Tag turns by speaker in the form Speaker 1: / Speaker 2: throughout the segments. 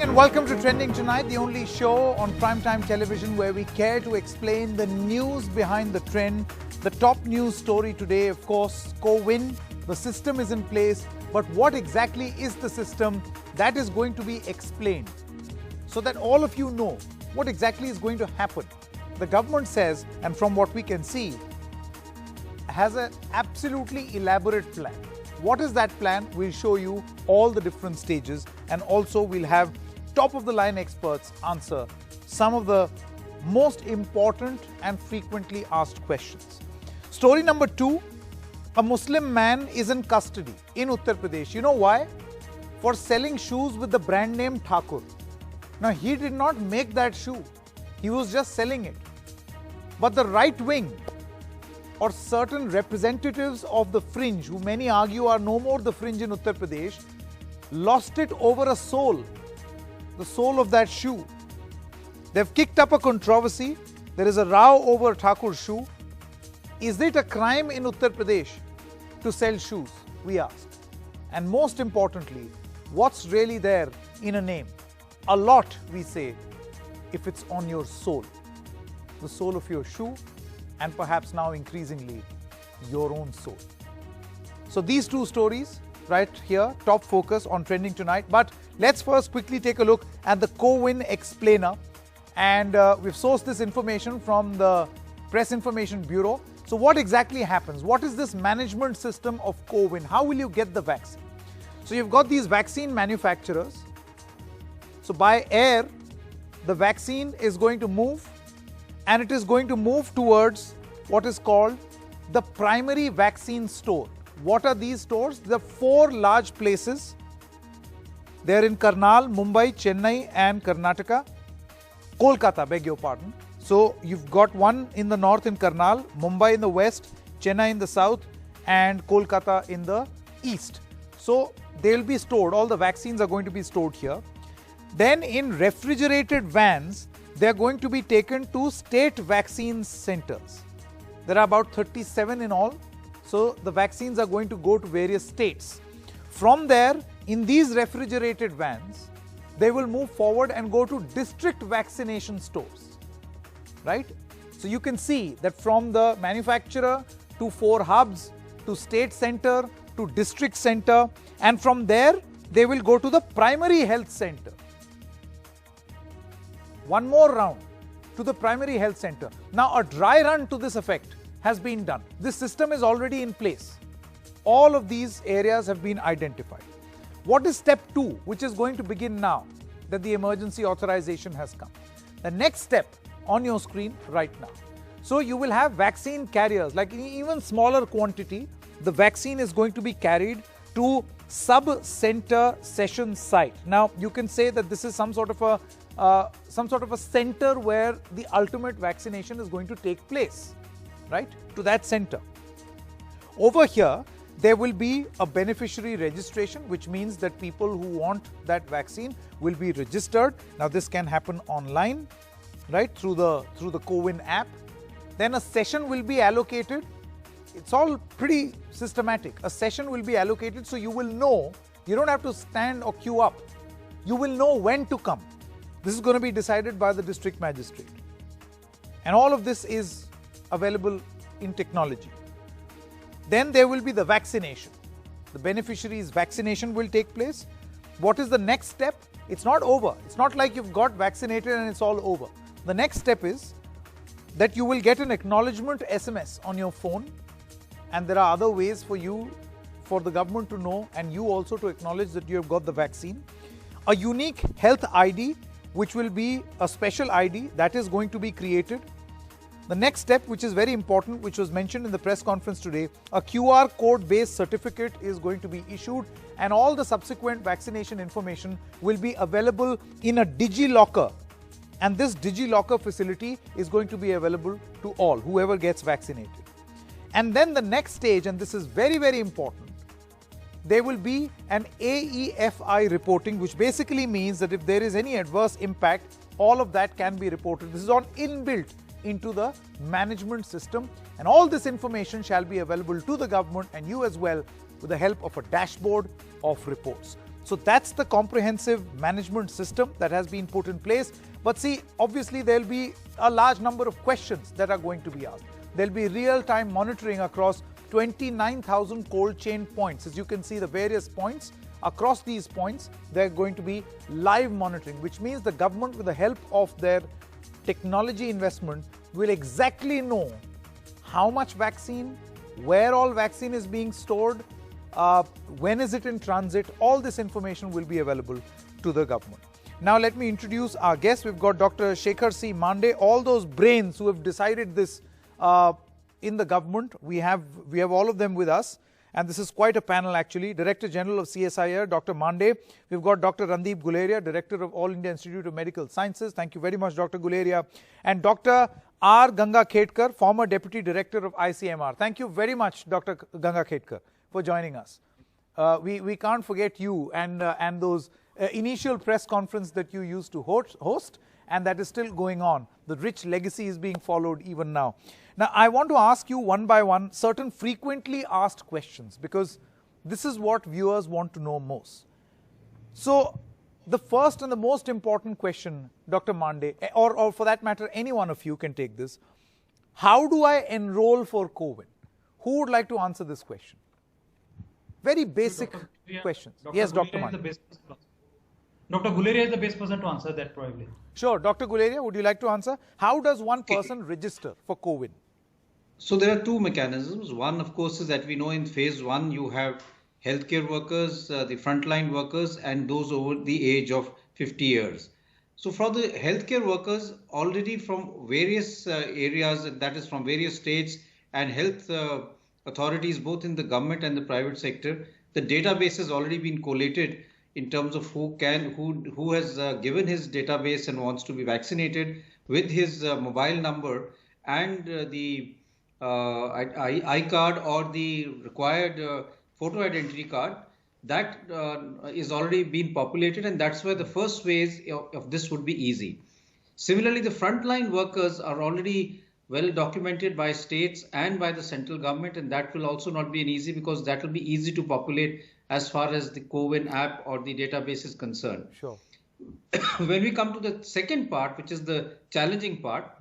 Speaker 1: And welcome to Trending Tonight, the only show on primetime television where we care to explain the news behind the trend. The top news story today, of course, Co-win. The system is in place, but what exactly is the system? That is going to be explained so that all of you know what exactly is going to happen. The government says, and from what we can see, has an absolutely elaborate plan. What is that plan? We'll show you all the different stages, and also we'll have top-of-the-line experts answer some of the most important and frequently asked questions. Story number 2, a Muslim man is in custody in Uttar Pradesh. You know why? For selling shoes with the brand name Thakur. Now, he did not make that shoe. He was just selling it. But the right wing or certain representatives of the fringe, who many argue are no more the fringe in Uttar Pradesh, lost it over a sole, the sole of that shoe. They've kicked up a controversy. There is a row over Thakur's shoe. Is it a crime in Uttar Pradesh to sell shoes? We asked. And most importantly, what's really there in a name? A lot, we say, if it's on your sole, the sole of your shoe, and perhaps now increasingly your own soul. So these two stories right here, top focus on Trending Tonight. But let's first quickly take a look at the Co-win explainer. And we've sourced this information from the Press Information Bureau. So what exactly happens? What is this management system of Co-win? How will you get the vaccine? So you've got these vaccine manufacturers. So by air, the vaccine is going to move, and it is going to move towards what is called the primary vaccine store. What are these stores? There are 4 large places. They are in Karnal, Mumbai, Chennai and Karnataka. Kolkata, beg your pardon. So you've got one in the north in Karnal, Mumbai in the west, Chennai in the south and Kolkata in the east. So they'll be stored. All the vaccines are going to be stored here. Then in refrigerated vans, they are going to be taken to state vaccine centers. There are about 37 in all. So the vaccines are going to go to various states. From there, in these refrigerated vans, they will move forward and go to district vaccination stores. Right? So you can see that from the manufacturer to 4 hubs, to state center, to district center, and from there, they will go to the primary health center. One more round to the primary health center. Now, a dry run to this effect has been done. This system is already in place. All of these areas have been identified. What is step 2, which is going to begin now that the emergency authorization has come? The next step on your screen right now. So you will have vaccine carriers, like in even smaller quantity, the vaccine is going to be carried to sub-center session site. Now, you can say that this is some sort of a center where the ultimate vaccination is going to take place, right? To that center. Over here, there will be a beneficiary registration, which means that people who want that vaccine will be registered. Now, this can happen online, right, through the Co-win app. Then a session will be allocated. It's all pretty systematic. A session will be allocated, so you will know. You don't have to stand or queue up. You will know when to come. This is going to be decided by the district magistrate. And all of this is available in technology. Then there will be the vaccination. The beneficiary's vaccination will take place. What is the next step? It's not over. It's not like you've got vaccinated and it's all over. The next step is that you will get an acknowledgement SMS on your phone, and there are other ways for you, for the government to know and you also to acknowledge that you have got the vaccine. A unique health ID, which will be a special ID that is going to be created. The next step, which is very important, which was mentioned in the press conference today, a QR code based certificate is going to be issued, and all the subsequent vaccination information will be available in a DigiLocker. And this DigiLocker facility is going to be available to all, whoever gets vaccinated. And then the next stage, and this is very, very important, there will be an AEFI reporting, which basically means that if there is any adverse impact, all of that can be reported. This is all inbuilt into the management system, and all this information shall be available to the government and you as well with the help of a dashboard of reports. So that's the comprehensive management system that has been put in place. But see, obviously there'll be a large number of questions that are going to be asked. There'll be real-time monitoring across 29,000 cold chain points. As you can see, the various points, across these points, they're going to be live monitoring, which means the government, with the help of their technology investment, will exactly know how much vaccine, where all vaccine is being stored, when is it in transit. All this information will be available to the government. Now let me introduce our guests. We've got Dr. Shekhar C. Mande, all those brains who have decided this in the government. We have all of them with us, and this is quite a panel actually. Director General of CSIR, Dr. Mande. We've got Dr. Randeep Guleria, Director of All India Institute of Medical Sciences. Thank you very much, Dr. Guleria. And Dr. R. Ganga Khetkar, former Deputy Director of ICMR. Thank you very much, Dr. Ganga Khetkar, for joining us. We can't forget you and those initial press conference that you used to host, and that is still going on. The rich legacy is being followed even now. Now, I want to ask you one by one certain frequently asked questions, because this is what viewers want to know most. So, the first and the most important question, Dr. Mande, or for that matter, any one of you can take this. How do I enroll for COVID? Who would like to answer this question? Very basic questions. Yes, Dr. Mande.
Speaker 2: Dr. Guleria is the best person to answer that probably.
Speaker 1: Sure. Dr. Guleria, would you like to answer? How does one person register for COVID?
Speaker 3: So there are two mechanisms. One, of course, is that we know in phase 1 you have healthcare workers, the frontline workers, and those over the age of 50 years. So for the healthcare workers, already from various areas, that is from various states and health authorities, both in the government and the private sector, the database has already been collated in terms of who has given his database and wants to be vaccinated with his mobile number and the iCard or the required photo identity card. That is already been populated, and that's why the first phase of this would be easy. Similarly, the frontline workers are already well documented by states and by the central government, and that will also not be an easy, because that will be easy to populate as far as the CoWIN app or the database is concerned.
Speaker 1: Sure.
Speaker 3: When we come to the second part, which is the challenging part,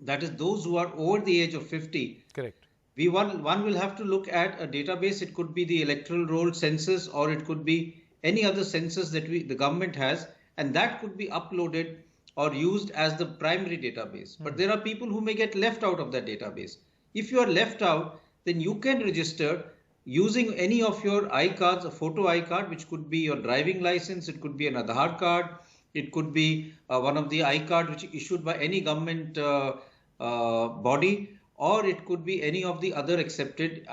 Speaker 3: that is those who are over the age of 50.
Speaker 1: Correct.
Speaker 3: One will have to look at a database. It could be the electoral roll census, or it could be any other census that the government has, and that could be uploaded or used as the primary database. But there are people who may get left out of that database. If you are left out, then you can register using any of your iCards, a photo iCard, which could be your driving license, it could be an Aadhaar card, it could be one of the iCard which is issued by any government body, or it could be any of the other accepted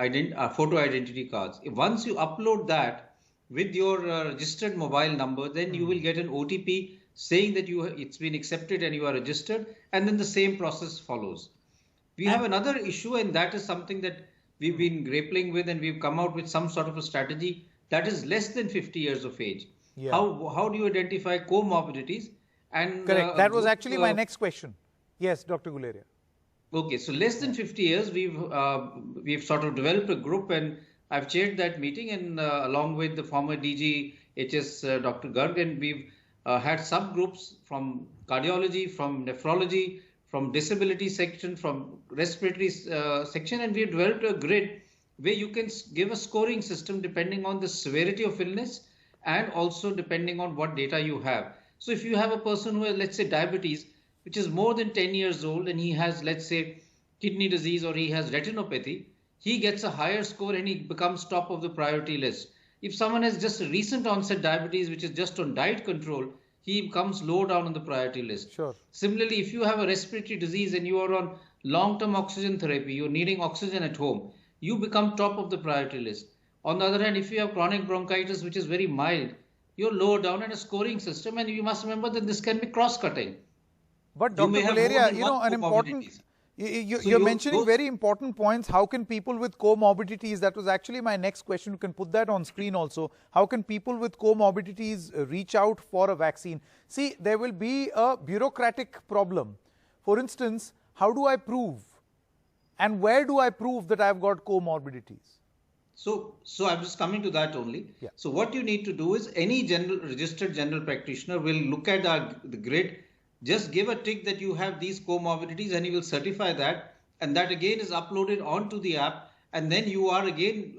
Speaker 3: photo identity cards. Once you upload that with your registered mobile number, then you will get an OTP saying that it's been accepted and you are registered, and then the same process follows. We have another issue, and that is something that we've been grappling with, and we've come out with some sort of a strategy, that is less than 50 years of age. Yeah. How do you identify comorbidities? And
Speaker 1: correct. That was actually my next question. Yes, Dr. Guleria.
Speaker 3: Okay, so less than 50 years, we've sort of developed a group, and I've chaired that meeting, and along with the former DG HS Dr. Garg, and we've had subgroups from cardiology, from nephrology, from disability section, from respiratory section, and we've developed a grid where you can give a scoring system depending on the severity of illness and also depending on what data you have. So if you have a person who has, let's say, diabetes, which is more than 10 years old, and he has, let's say, kidney disease, or he has retinopathy, he gets a higher score and he becomes top of the priority list. If someone has just a recent onset diabetes, which is just on diet control, he comes low down on the priority list.
Speaker 1: Sure.
Speaker 3: Similarly, if you have a respiratory disease and you are on long-term oxygen therapy, you're needing oxygen at home, you become top of the priority list. On the other hand, if you have chronic bronchitis, which is very mild, you're lower down in a scoring system, and you must remember that this can be cross-cutting.
Speaker 1: But Dr. Guleria, you know, an important, you're mentioning very important points. How can people with comorbidities, that was actually my next question, you can put that on screen also. How can people with comorbidities reach out for a vaccine? See, there will be a bureaucratic problem. For instance, how do I prove? And where do I prove that I've got comorbidities?
Speaker 3: So I'm just coming to that only.
Speaker 1: Yeah.
Speaker 3: So what you need to do is any registered general practitioner will look at the grid, just give a tick that you have these comorbidities, and he will certify that, and that again is uploaded onto the app, and then you are again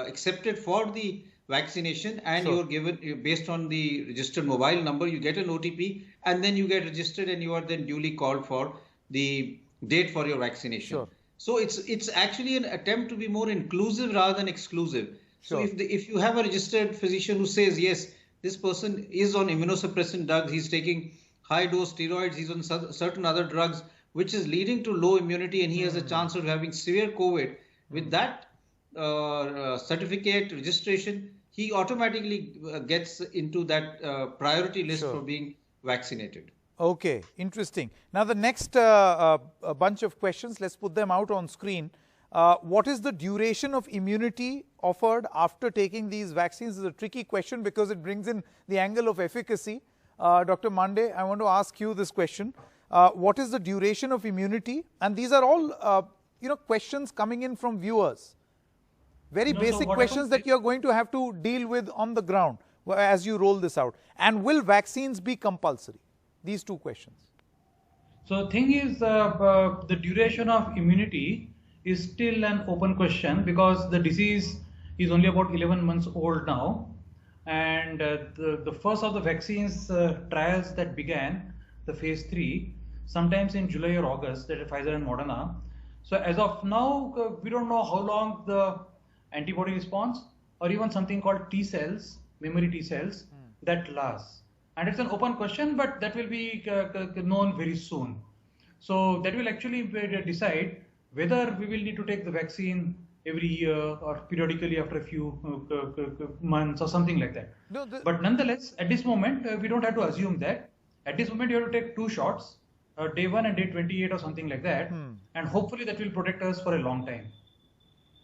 Speaker 3: accepted for the vaccination, and
Speaker 1: Sure.
Speaker 3: you're given, based on the registered mobile number, you get an OTP, and then you get registered, and you are then duly called for the date for your vaccination.
Speaker 1: Sure.
Speaker 3: So it's actually an attempt to be more inclusive rather than exclusive. So
Speaker 1: Sure.
Speaker 3: if you have a registered physician who says, yes, this person is on immunosuppressant drugs, he's taking high dose steroids, he's on certain other drugs, which is leading to low immunity, and he has a chance of having severe COVID, with that certificate registration, he automatically gets into that priority list
Speaker 1: Sure.
Speaker 3: for being vaccinated.
Speaker 1: Okay, interesting. Now the next bunch of questions, let's put them out on screen. What is the duration of immunity offered after taking these vaccines? Is a tricky question because it brings in the angle of efficacy. Dr. Mande, I want to ask you this question. What is the duration of immunity? And these are all questions coming in from viewers. Very basic questions that you're going to have to deal with on the ground as you roll this out. And will vaccines be compulsory? These two questions.
Speaker 2: So the thing is, the duration of immunity is still an open question because the disease is only about 11 months old now, and the first of the vaccines trials that began, the phase 3, sometimes in July or August, that are Pfizer and Moderna. So as of now, we don't know how long the antibody response or even something called T cells, memory T cells, that lasts. And it's an open question, but that will be known very soon. So that will actually decide whether we will need to take the vaccine every year or periodically after a few months or something like that. No, but nonetheless, at this moment, we don't have to assume that. At this moment, you have to take 2 shots, day 1 and day 28 or something like that. And hopefully that will protect us for a long time.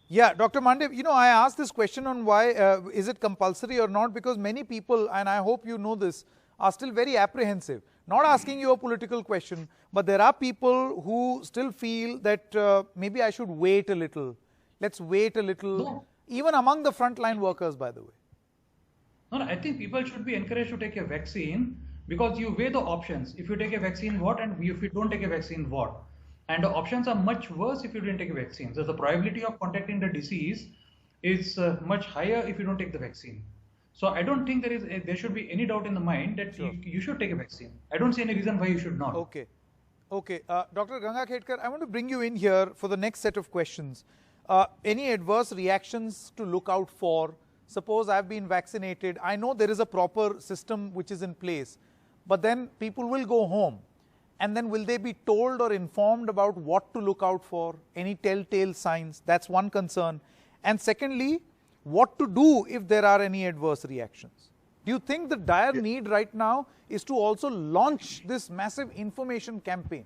Speaker 1: Yeah, Dr. Mande, I asked this question on why is it compulsory or not, because many people, and I hope you know this, are still very apprehensive. Not asking you a political question, but there are people who still feel that maybe I should wait a little. Let's wait a little, even among the frontline workers, by the way.
Speaker 2: No, I think people should be encouraged to take a vaccine because you weigh the options. If you take a vaccine, what? And if you don't take a vaccine, what? And the options are much worse if you didn't take a vaccine. So the probability of contracting the disease is much higher if you don't take the vaccine. So I don't think there should be any doubt in the mind that you should take a vaccine. I don't see any reason why you should not.
Speaker 1: Okay. Okay. Dr. Ganga Khedkar, I want to bring you in here for the next set of questions. Any adverse reactions to look out for? Suppose I've been vaccinated. I know there is a proper system which is in place, but then people will go home. And then will they be told or informed about what to look out for? Any telltale signs? That's one concern. And secondly, what to do if there are any adverse reactions? Do you think the dire need right now is to also launch this massive information campaign?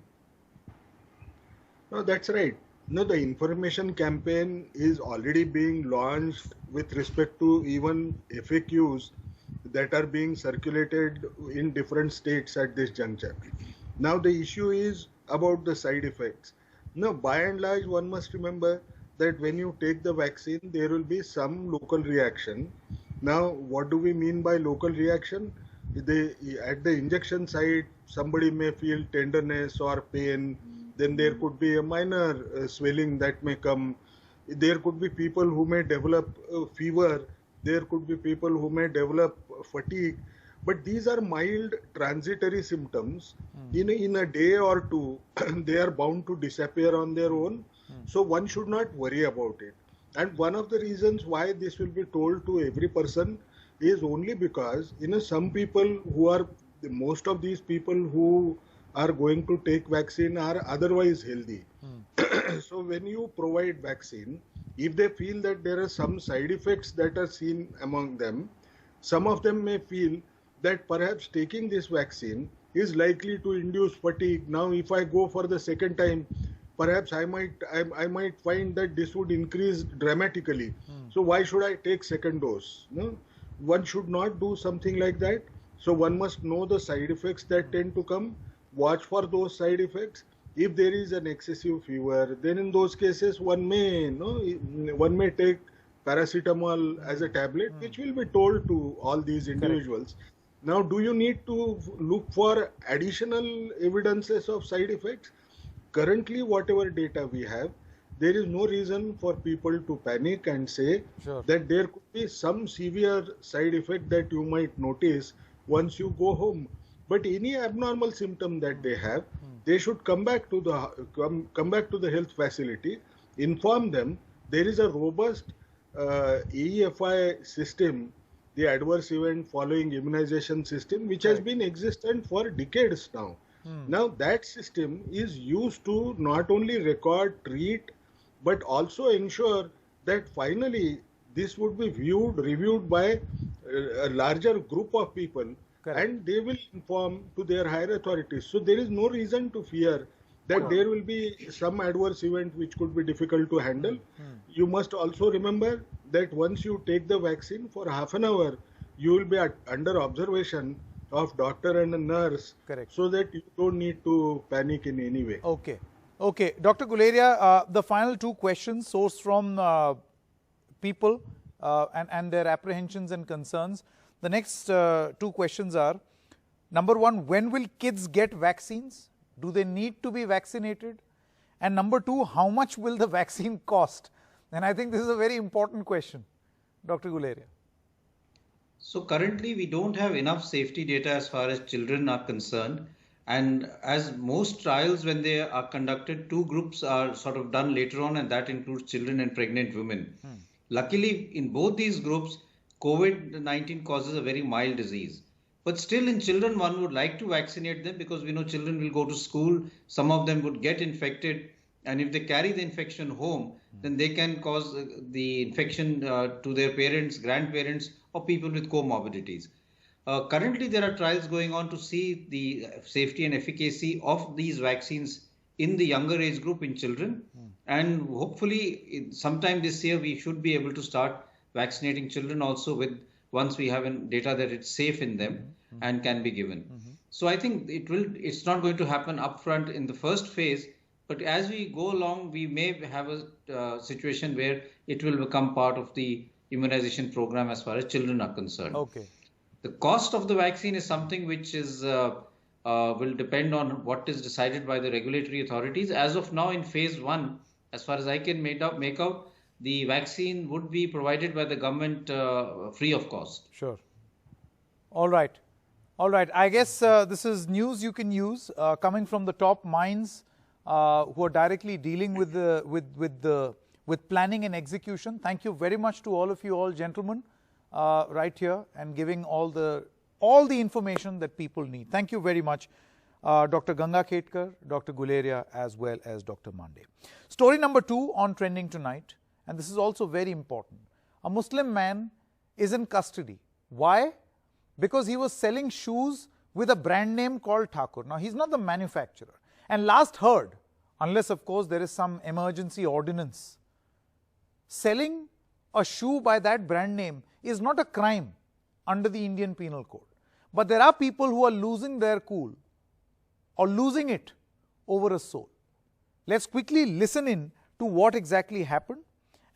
Speaker 4: No, that's right. No, the information campaign is already being launched with respect to even FAQs that are being circulated in different states at this juncture. Now the issue is about the side effects. Now, by and large, one must remember that when you take the vaccine, there will be some local reaction. Now, what do we mean by local reaction? At the injection site, somebody may feel tenderness or pain. Then there could be a minor swelling that may come. There could be people who may develop fever. There could be people who may develop fatigue. But these are mild transitory symptoms. In a day or two, they are bound to disappear on their own. So one should not worry about it. And one of the reasons why this will be told to every person is only because, some people who are, most of these people who are going to take vaccine are otherwise healthy. So when you provide vaccine, if they feel that there are some side effects that are seen among them, some of them may feel that perhaps taking this vaccine is likely to induce fatigue. Now, if I go for the second time, perhaps I might find that this would increase dramatically. So why should I take second dose? No, one should not do something like that. So one must know the side effects that tend to come, watch for those side effects. If there is an excessive fever, then in those cases one may take paracetamol as a tablet, which will be told to all these individuals. Now, do you need to look for additional evidences of side effects? Currently, whatever data we have, there is no reason for people to panic and say that there could be some severe side effect that you might notice once you go home. But any abnormal symptom that they have, they should come back to the health facility, inform them. There is a robust AEFI system, the adverse event following immunization system, which has been existent for decades now. Now that system is used to not only record, treat, but also ensure that finally this would be reviewed by a larger group of people, and they will inform to their higher authorities. So there is no reason to fear that there will be some adverse event which could be difficult to handle. You must also remember that once you take the vaccine, for half an hour, you will be under observation of doctor and a nurse, so that you don't need to panic in any way.
Speaker 1: Okay, Dr. Guleria, the final two questions sourced from people and their apprehensions and concerns. The next two questions are, number one, when will kids get vaccines? Do they need to be vaccinated? And number two, how much will the vaccine cost? And I think this is a very important question, Dr. Guleria.
Speaker 3: So currently we don't have enough safety data as far as children are concerned. And as most trials, when they are conducted, two groups are sort of done later on, and that includes children and pregnant women. Luckily, in both these groups, COVID-19 causes a very mild disease. But still in children, one would like to vaccinate them because we know children will go to school. Some of them would get infected. And if they carry the infection home, then they can cause the infection to their parents, grandparents, or people with comorbidities. Currently, there are trials going on to see the safety and efficacy of these vaccines in the younger age group in children. And hopefully, sometime this year, we should be able to start vaccinating children also once we have data that it's safe in them and can be given. So I think it's not going to happen upfront in the first phase, but as we go along, we may have a situation where it will become part of the immunization program as far as children are concerned. The cost of the vaccine is something which is will depend on what is decided by the regulatory authorities. As of now, in phase 1, as far as I can make out, the vaccine would be provided by the government free of cost.
Speaker 1: Sure. All right. I guess this is news you can use coming from the top minds who are directly dealing with planning and execution. Thank you very much to all of you, all gentlemen, right here, and giving all the information that people need. Thank you very much, Dr. Ganga Khetkar, Dr. Guleria, as well as Dr. Mande. Story number 2 on Trending Tonight, and this is also very important. A Muslim man is in custody. Why? Because he was selling shoes with a brand name called Thakur. Now, he's not the manufacturer. And last heard, unless of course there is some emergency ordinance, selling a shoe by that brand name is not a crime under the Indian Penal Code. But there are people who are losing their cool or losing it over a soul. Let's quickly listen in to what exactly happened,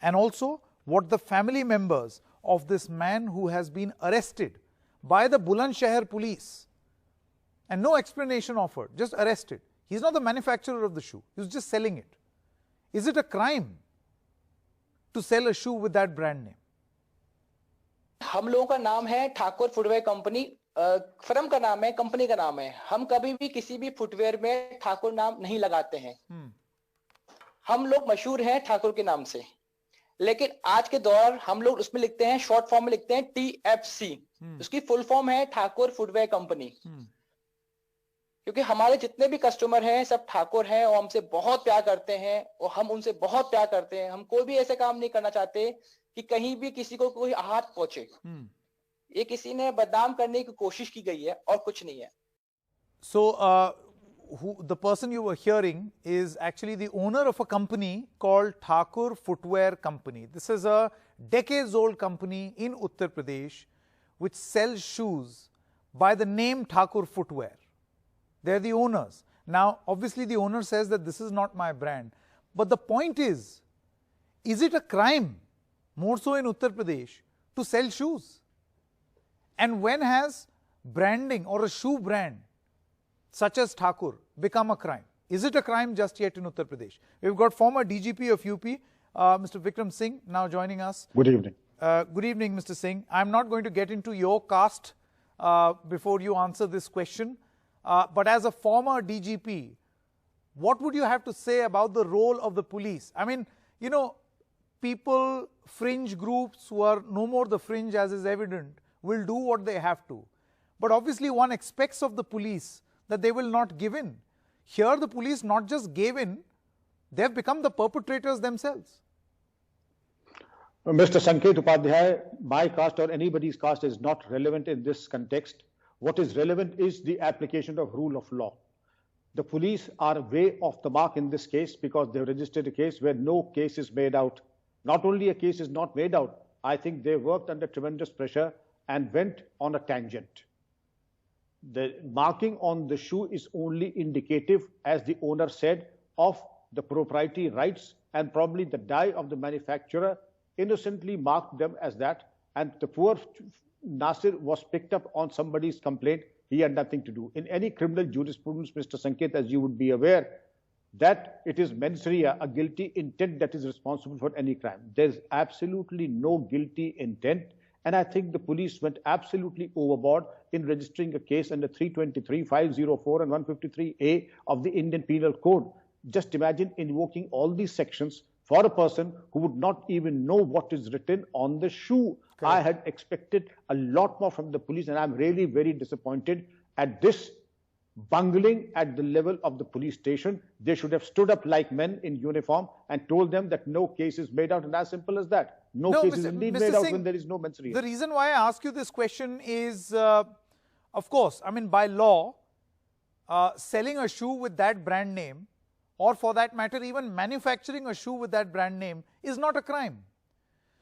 Speaker 1: and also what the family members of this man who has been arrested by the Bulandshahr police, and no explanation offered, just arrested. He's not the manufacturer of the shoe, he was just selling it. Is it a crime to sell a shoe with that brand name?
Speaker 5: हम लोगों का नाम है Thakur footwear company, firm का नाम है, company का नाम है। हम कभी भी किसी भी फुटवेयर में ठाकुर नाम नहीं लगाते हैं। हम लोग मशहूर हैं ठाकुर के नाम से, लेकिन आज के दौर हम लोग उसमें लिखते हैं, शॉर्ट फॉर्म में लिखते हैं TFC। उसकी फुल फॉर्म है ठाकुर फुटवेयर कंपनी। क्योंकि हमारे जितने भी कस्टमर हैं सब ठाकुर हैं और हमसे बहुत प्यार करते हैं और हम उनसे बहुत प्यार करते हैं। हम कोई भी ऐसे काम नहीं करना चाहते कि कहीं भी किसी को कोई आहत पहुंचे। ये किसी ने बदनाम करने की कोशिश की गई है और कुछ नहीं है।
Speaker 1: So the person you were hearing is actually the owner of a company called Thakur Footwear Company. This is a decades-old company in Uttar Pradesh which sells shoes by the name Thakur Footwear. They're the owners. Now, obviously the owner says that this is not my brand. But the point is it a crime more so in Uttar Pradesh, to sell shoes? And when has branding or a shoe brand such as Thakur become a crime? Is it a crime just yet in Uttar Pradesh? We've got former DGP of UP, Mr. Vikram Singh, now joining us.
Speaker 6: Good evening.
Speaker 1: Good evening, Mr. Singh. I'm not going to get into your caste before you answer this question. But as a former DGP, what would you have to say about the role of the police? I mean, you know, people, fringe groups who are no more the fringe as is evident, will do what they have to. But obviously one expects of the police that they will not give in. Here the police not just gave in, they have become the perpetrators themselves.
Speaker 6: Mr. Sanket Upadhyay, my caste or anybody's caste is not relevant in this context. What is relevant is the application of rule of law. The police are way off the mark in this case because they've registered a case where no case is made out. Not only a case is not made out, I think they worked under tremendous pressure and went on a tangent. The marking on the shoe is only indicative, as the owner said, of the proprietary rights, and probably the die of the manufacturer innocently marked them as that, and the poor Nasir was picked up on somebody's complaint. He had nothing to do. In any criminal jurisprudence, Mr. Sanket, as you would be aware, that it is mens rea, a guilty intent, that is responsible for any crime. There's absolutely no guilty intent. And I think the police went absolutely overboard in registering a case under 323, 504 and 153A of the Indian Penal Code. Just imagine invoking all these sections for a person who would not even know what is written on the shoe. Okay. I had expected a lot more from the police, and I'm really very disappointed at this bungling at the level of the police station. They should have stood up like men in uniform and told them that no case is made out, and as simple as that. No case is indeed made out when there is no mens rea.
Speaker 1: The reason why I ask you this question is, of course, I mean, by law, selling a shoe with that brand name, or for that matter, even manufacturing a shoe with that brand name, is not a crime.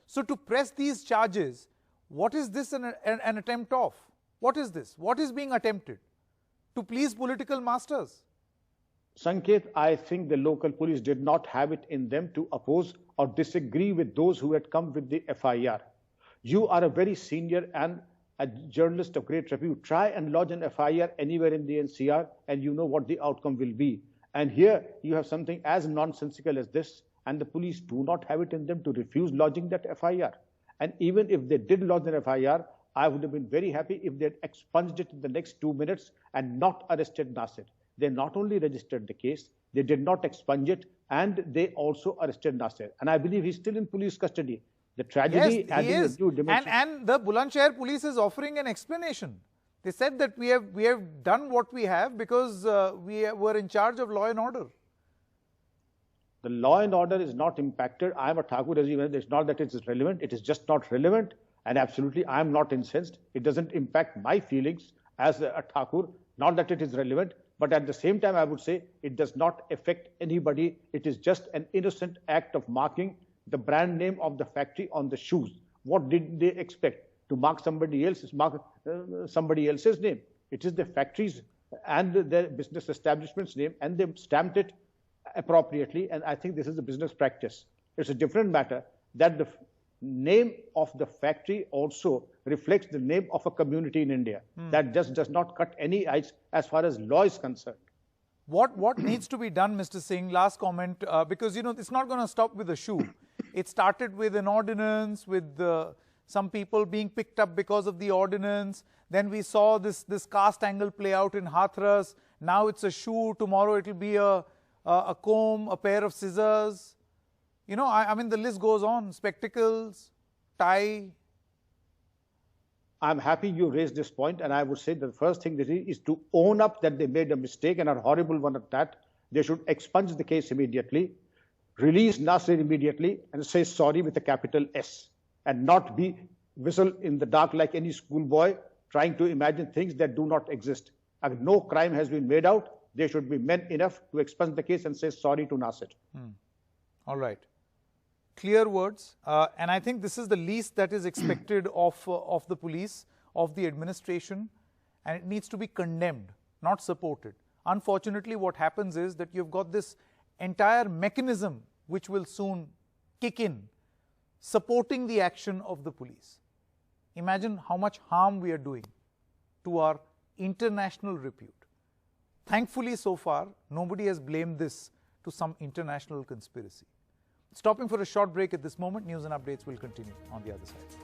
Speaker 1: So to press these charges, what is this an attempt of? What is this? What is being attempted? To please political masters?
Speaker 6: Sanket, I think the local police did not have it in them to oppose or disagree with those who had come with the FIR. You are a very senior and a journalist of great repute. Try and lodge an FIR anywhere in the NCR and you know what the outcome will be. And here you have something as nonsensical as this, and the police do not have it in them to refuse lodging that FIR. And even if they did lodge an FIR, I would have been very happy if they had expunged it in the next 2 minutes and not arrested Nasir. They not only registered the case, they did not expunge it, and they also arrested Nasir. And I believe he's still in police custody. The tragedy
Speaker 1: adding a new dimension. And the Bulandshahr police is offering an explanation. They said that we have done what we have because we were in charge of law and order.
Speaker 6: The law and order is not impacted. I am a Thakur, as you know. It's not that it is relevant. It is just not relevant. And absolutely, I am not incensed. It doesn't impact my feelings as a Thakur. Not that it is relevant. But at the same time, I would say it does not affect anybody. It is just an innocent act of marking the brand name of the factory on the shoes. What did they expect? To mark somebody else's name. It is the factory's and their business establishment's name, and they stamped it appropriately. And I think this is a business practice. It's a different matter that the name of the factory also reflects the name of a community in India. That just does not cut any ice as far as law is concerned.
Speaker 1: What needs to be done, Mr. Singh? Last comment, because, you know, it's not going to stop with the shoe. It started with an ordinance, with some people being picked up because of the ordinance. Then we saw this caste angle play out in Hathras. Now it's a shoe. Tomorrow it will be a comb, a pair of scissors. You know, I mean, the list goes on. Spectacles, tie.
Speaker 6: I'm happy you raised this point, and I would say the first thing they do is to own up that they made a mistake, and a horrible one at that. They should expunge the case immediately, release Nasir immediately, and say sorry with a capital S, and not be whistle in the dark like any schoolboy trying to imagine things that do not exist. If no crime has been made out, they should be men enough to expunge the case and say sorry to Nasir.
Speaker 1: All right. Clear words, and I think this is the least that is expected of the police, of the administration, and it needs to be condemned, not supported. Unfortunately, what happens is that you've got this entire mechanism which will soon kick in. supporting the action of the police. Imagine how much harm we are doing to our international repute. Thankfully, so far, nobody has blamed this to some international conspiracy. Stopping for a short break at this moment. News and updates will continue on the other side.